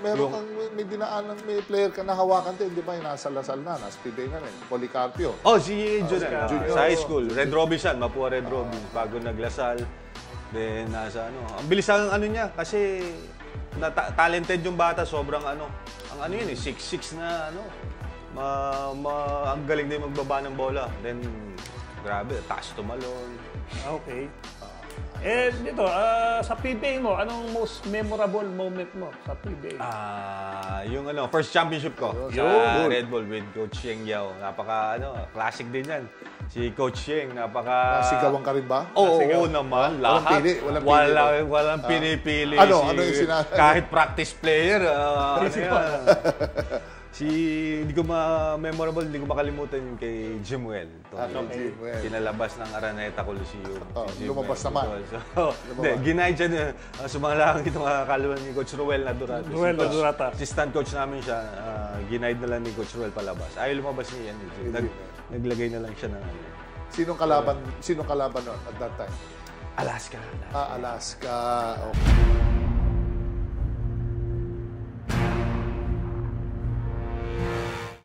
meron kang may dinaanan, may player ka na hawakan din, di ba? Yung nasa Lasal na, nasa PBA na rin. Policarpio. Oh, si Junior. Junior. Sa high school. Red Robinson, Mapua Red Robin. Bago naglasal. Then, nasa ano. Ang bilis ang ano niya kasi talented yung bata. Sobrang ano. Ang ano yun eh, 6'6" na ano. Ang galing din magbaba ng bola. Then, grabe, taas tumalon. Okay. Dito, sa PBA mo, anong most memorable moment mo sa PBA? Yung ano, first championship ko sa Red Bull with Coach Yeng Yao. Napaka, classic din yan. Si Coach Yeng, Nasigawan ka rin ba? Oo naman, lahat. Walang pinipili. Ano yung sinabi? Kahit practice player. Hindi ko memorable, hindi ko makalimutan yung kay Jimuel. Jimuel. Kinalabas ng Araneta Coliseum. Lumabas naman. Ginay dyan, sumalang itong kaluan ni Coach Ruel na Durata. Assistant coach namin siya, ginay na lang ni Coach Ruel palabas. Ayaw lumabas niya yan. Naglagay na lang siya ng ano. Sinong kalaban noon at that time? Alaska. Alaska. Okay.